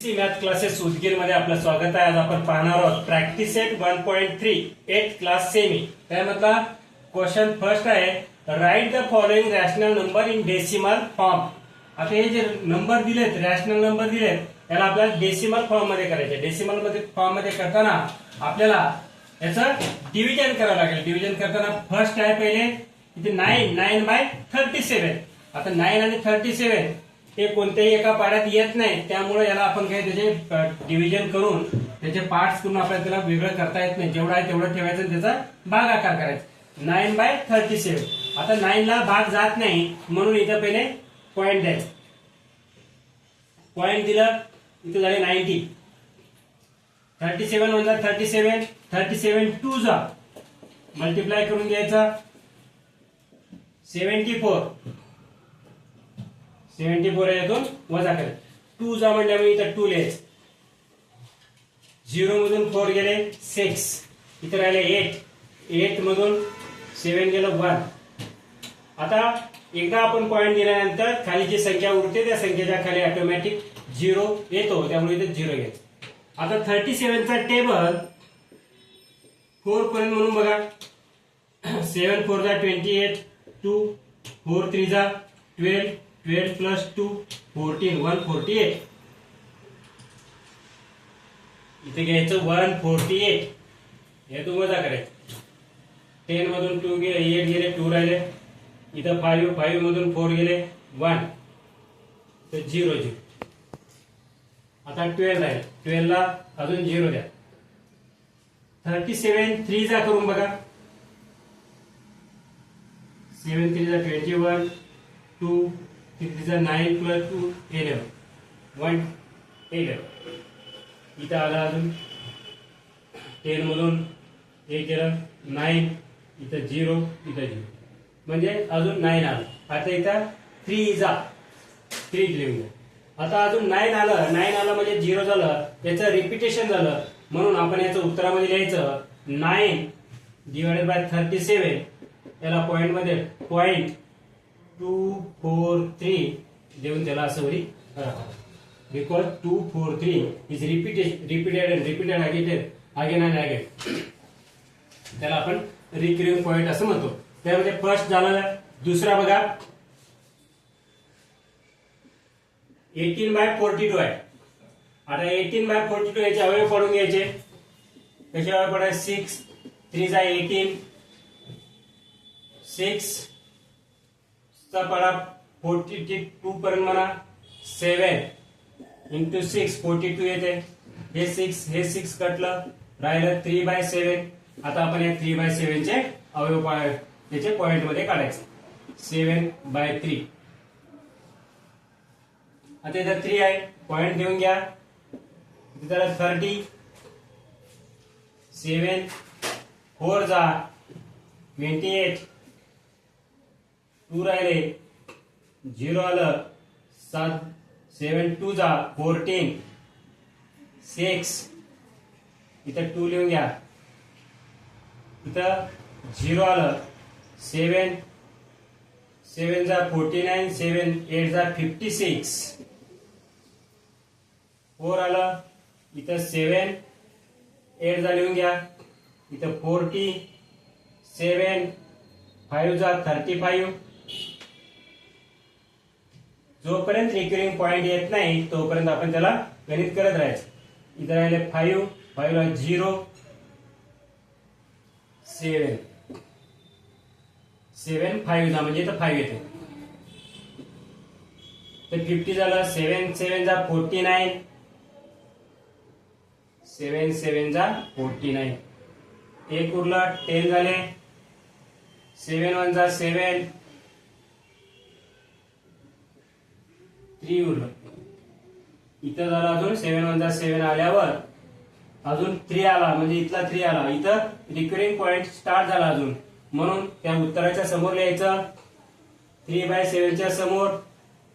Math classes Udgir मध्ये आपलं स्वागत आहे. आज आपण पाहणार आहोत practice set 1.3 8th class semi. त्यामधला क्वेश्चन फर्स्ट आहे, write the following rational number in decimal form. आता हे जे नंबर दिलेत, रॅशनल नंबर दिलेत, त्याला आपल्याला डेसिमल फॉर्म मध्ये करायचे. डेसिमल मध्ये फॉर्म मध्ये करताना आपल्याला याचं डिव्हिजन करावं लागेल. डिव्हिजन करताना फर्स्ट आहे पहिले इथे 9 बाय 37. आता 9 आणि 37 हे कोणत्याही एका पाड्यात येत नाही, त्यामुळे याला आपण काही त्याचे डिव्हिजन करून त्याचे पार्ट्स करून आपल्याला त्याला वेगळं करता येत नाही. जेवढा आहे तेवढं ठेवायचं आणि त्याचा भागाकार करायचा. 9 बाय 37. आता 9 ला भाग जात नाही म्हणून इथं पहिले पॉइंट द्यायचं. पॉइंट दिलं इथं झाले 90. 37 वन जा 37, 37 टू जा मल्टिप्लाय करून घ्यायचा 74. 74 यातून वजा करायचं. 2 जा म्हणल्यामुळे इथं 2 लिहायचं. 0 मधून 4 गेले 6, इथं राहिले 8. 8 मधून 7 गेलं 1. आता एकदा आपण पॉइंट दिल्यानंतर खाली जी संख्या उरते त्या संख्येच्या खाली ऑटोमॅटिक 0 येतो, त्यामुळे इथे 0 घ्यायचं. आता 37 चा टेबल 4 पर्यंत म्हणून बघा. 7 4 जा 28, 2 4 3 जा 12, 12 प्लस 2 14, 148. इथे घ्यायचं 148. हे तू वजा करायचं. 10 मधून 2 गेले 8 गेले 2 राहिले. इथं 5 मधून 4 गेले 1, तर 0 0. आता 12 राहिले. 12 ला अजून 0 द्या. 37 3 जा करून बघा. 7 3 जा 21, 2 3 9 प्लस 2 11, 111. इथं आला अजून 10 मधून 1 गेलं 9, इथं 0 इथं 0, म्हणजे अजून 9 आलं. आता इथं 3 जा 3 लिहून घ्या. आता अजून 9 आलं. 9 आलं म्हणजे 0 झालं, याचं रिपिटेशन झालं, म्हणून आपण याचं उत्तरामध्ये लिहायचं 9 डिवाइडेड बाय 37. याला पॉइंट मध्ये 0.243 देऊन त्याला असं वरी राहा. Because 243 is repeated again and again. त्याला आपण रिकरिंग पॉइंट असं म्हणतो. त्यामध्ये फर्स्ट झालं. दुसरा बघा 18 बाय 42 आहे. आता 18 बाय 42 याचे अवयव पडून घ्यायचे. त्याचे अवयव पडाय 6 3 जा 18, 6 चा पाडा 42 पर्यंत म्हणा. 7 इंटू 6 42 येते. हे 6 कटलं, राहिलं 3 बाय 7. आता आपण या 3 बाय 7 चे अवयव त्याचे पॉइंट मध्ये काढायचे. 7 बाय 3. आता इथं 3 आहे, पॉइंट देऊन घ्या. इथं 30, 7 4 जा 28, 2 राहिले 0 आलं. 7 2 जा 14, 6 इथं 2 लिहून घ्या. इथं 0 आलं. 7 जा 49, 7 8 जा 56, 4 आलं. इथं 7 8 जा लिहून घ्या. इथं 40, 7 5 जा 35. जोपर्यंत रिकरिंग पॉइंट येत नाही तोपर्यंत आपण त्याला गणित करत राहायचं. इथं राहिले 5 ला 0, 7 5 जा म्हणजे इथं 5 येते. तर 50 झालं. 7 जा 49, 7 जा 49. एक उरला 10 झाले. 7 1 जा 7, 3 उरलं. इथं झालं अजून 7 1 जा 7 आल्यावर अजून 3 आला, म्हणजे इथला 3 आला. इथं रिकरिंग पॉइंट स्टार्ट झाला अजून, म्हणून त्या उत्तराच्या समोर लिहायचं 3 बाय 7 च्या समोर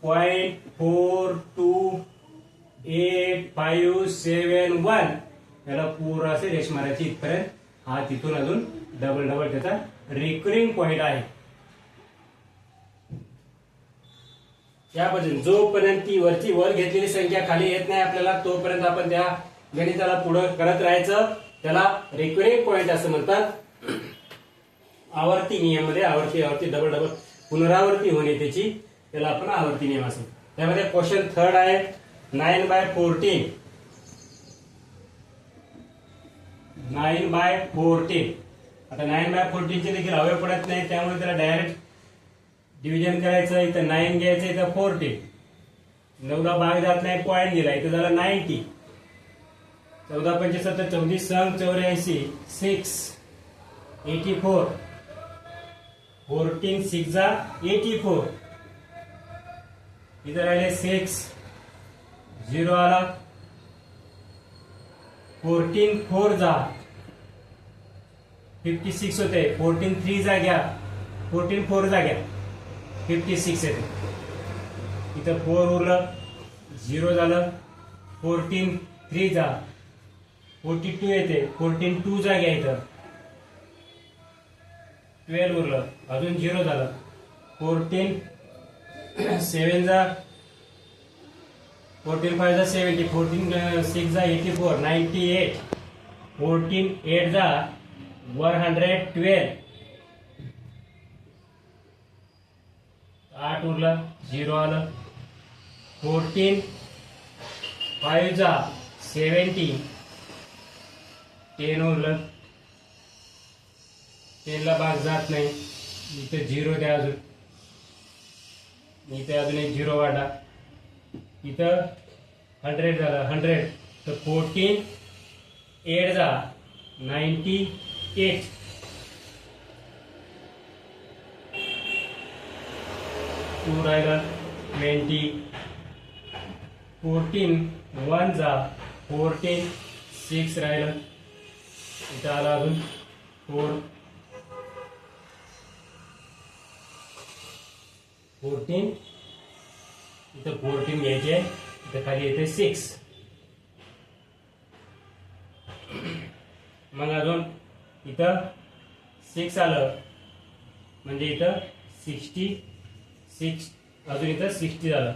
.428571. याला पूर्ण असे रेष मारायची इथपर्यंत. हा तिथून अजून डबल त्याचा रिकरिंग पॉइंट आहे. या पद्धतीने जोपर्यंत ती वरची वर घेतलेली संख्या खाली येत नाही आपल्याला तोपर्यंत आपण त्या गणिताला पुढे करत राहायचं. त्याला रिकरिंग पॉइंट असं म्हणतात. आवर्ती नियम मध्ये आवर्ती आवर्ती डबल डबल पुनरावृत्ती होणे त्याची, त्याला आपण आवर्ती नियम असं. त्यामध्ये क्वेश्चन थर्ड आहे 9/14. 9/14. आता 9/14 चे देखील अवयव पडत नाही त्यामुळे त्याला डायरेक्ट डिव्हिजन करायचं. इथं 9 घ्यायचं, इथं 14. 9 ला भाग जात नाही, पॉईंट दिला, इथं झालं 90. 14 पंचे 70, 14 संग 84, 6 84. 14 6 जा 84. इथं राहिले 6 0 आला. 14 4 जा 56 होते. 14 3 जा घ्या, 14 4 जा घ्या 56 येते. इथं 4 उरलं, 0 झालं. 14 3 जा 42 येते. 14 2 जा घ्या, इथं 12 उरलं, अजून 0 झालं. 14 7 जा 14 5 जा 70. 14 6 जा 84, 98. 14 8 जा 112. 8 उरलं, 0 आलं. 14 5 जा 70. 10 उरलं, 10 ला भाग जात नाही, इथे 0 द्या, अजून इथे अजून एक 0 वाढला. इथं 100 झालं, 100. तर 14 8 जा 98. 2 राहिलं 20. 14 1 जा 14. 6 राहिलं, इथं आलं अजून 4. 14 इथं 14 घ्यायचे, इथं खाली येते 6. मग अजून इथं 6 आलं म्हणजे इथं 66, अजून इथं 60 झालं.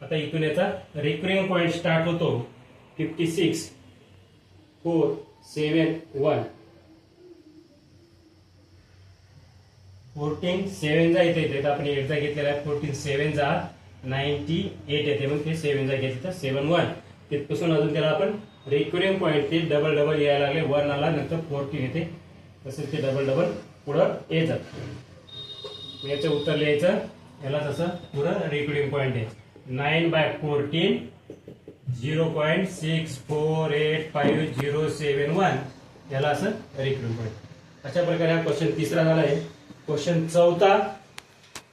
आता इथून याचा रिकरिंग पॉइंट स्टार्ट होतो. 56 4 7 1. 14 7 जा इथे आपण 8 जा घेतलेला आहे. 14 7 जा 98 येते, मग ते 7 जा घेतले तर 7 1. तिथपासून अजून त्याला आपण रिकरिंग पॉइंट ते डबल डबल यायला लागले. 1 आला, नंतर 14 येते, तसंच ते डबल डबल पुढं येतात. याचं उत्तर लिहायचं, याला तसं पुढं रिकरिंग पॉइंट आहे. 9/14 0.648507 याला असं रिकरिंग पॉइंट. अशा प्रकारे हा क्वेश्चन तिसरा झाला आहे. क्वेश्चन चौथा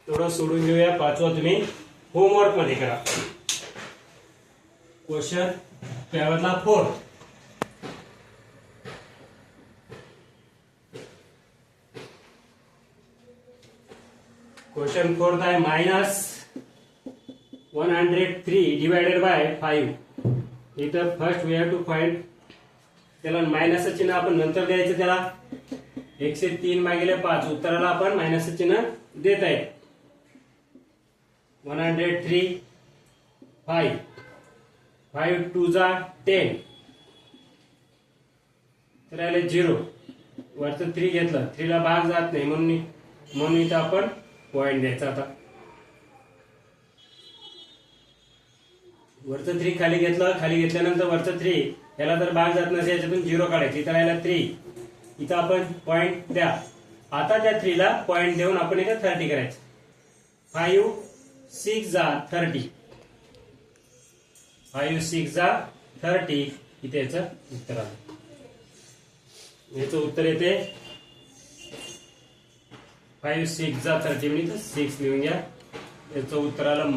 थोडं सोडून घेऊया, पाचवा तुम्ही होमवर्क मध्ये करा. क्वेश्चन त्यावरला 4. क्वेश्चन 4 आहे -103 डिवायडेड बाय 5. इथं first we have to find. त्याला मायनसचं चिन्ह आपण नंतर द्यायचं. त्याला 103 भागिले 5 उत्तराला आपण मायनसचं चिन्ह देत आहे. 103 5 5 2 जा 10. तर राहिले 0. वरचं 3 घेतलं, 3 ला भाग जात नाही, म्हणून इथं आपण पॉइंट द्यायचा. आता वरचं 3 खाली घेतलं, खाली घेतल्यानंतर वरचं 3 याला जर भाग जात नसेल याच्यातून 0 काढायचं. इथं राहिला 3, इथं आपण पॉइंट द्या. आता त्या 3 ला पॉइंट देऊन आपण इथं 30 करायचं. 5 6 जा 30. 5 6 जा 30. इथे याचं उत्तर आलं. याचं उत्तर येते 5 6 जा 30 म्हणजे 6 लिहून घ्या. याचं उत्तर आलं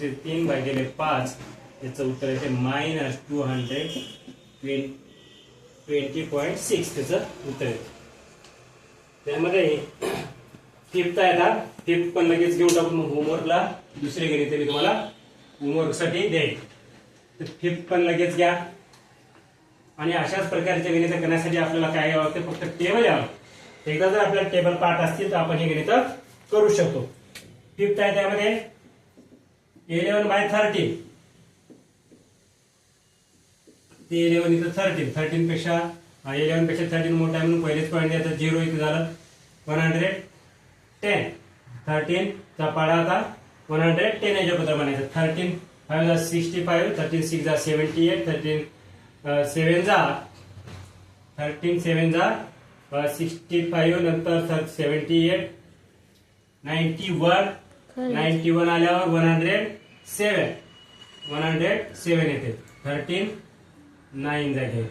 -3 भागिले 5. याचं उत्तर येते -220.6 त्याचं उत्तर येते. त्यामध्ये फिफ्थ आहे ना, फिफ्थ पण लगेच घेऊन टाकून होमवर्कला दुसरे गणित मी तुम्हाला होमवर्क साठी देईल. तर फिफ्थ पण लगेच घ्या. आणि अशाच प्रकारचे गणित करण्यासाठी आपल्याला काय यावं लागतं, फक्त टेबल यावं. एकदा जर आपल्याला टेबल पाठ असतील तर आपण हे गणित करू शकतो. फिफ्थ आहे त्यामध्ये 11/13 ते 11 इथं 13 पेक्षा 11 पेक्षा 13 मोठा आहे म्हणून पहिलेच पॉईंट द्यायचा 0 इथे झालं 110 13 चा पाडा आता 110 याच्या पत्र म्हणायचं 13 5 जा 65 13 6 जा 78 13 7 जा 65 नंतर 78 91 आल्यावर 107 येते 13 9 जागे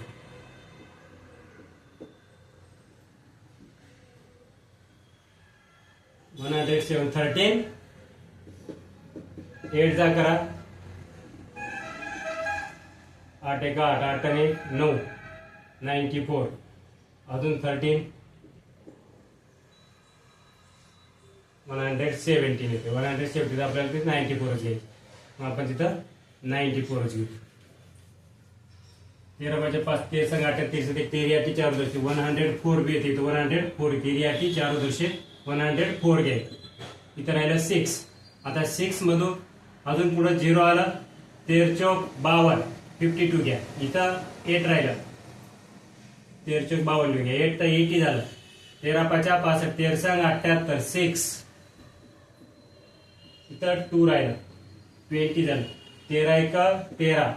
107 13 8 जा करा 8 1 8 8 आणि 9 94 अजून 13 117 येते 170 आपल्याला तिथे 94 घ्यायची मग आपण तिथं 94 घेऊ 13/5 13 संग 38 13 ची 4 दर्शे 104 बी येते 104 13 ची 4 दर्शे 104 घ्याय इथं राहिलं 6 आता 6 मधून अजून पुढे 0 आला 13 चौक 52 52 घ्या इथं 8 राहिलं 13 चौक 52 घ्या 8 तर 80 झालं 13/5 65 13 संग 78 6 इथं 2 राहिलं 20 झालं 13 1 13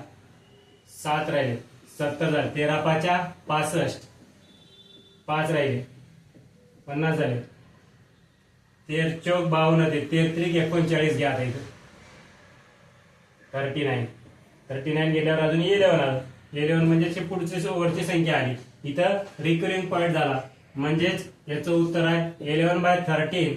7 राहिले 70 झाले 13/5 65 5 राहिले 50 झाले 13 चौक 52 ते 13 39 घ्या आता इथं 39 गेल्यावर अजून 11 आलं 11 म्हणजे पुढची वरची संख्या आली इथं रिकरिंग पॉईंट झाला म्हणजेच याचं उत्तर आहे 11/13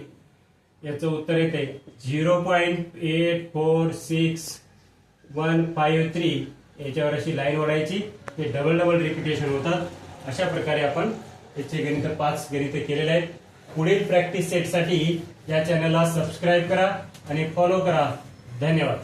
याचं उत्तर येते 0.846 याच्यावर अशी लाईन ओढायची हे डबल रिपिटेशन होतात अशा प्रकारे आपण याचे गणित 5 गणित केलेले आहेत पुढील प्रॅक्टिस सेटसाठी या चॅनलला सबस्क्राईब करा आणि फॉलो करा धन्यवाद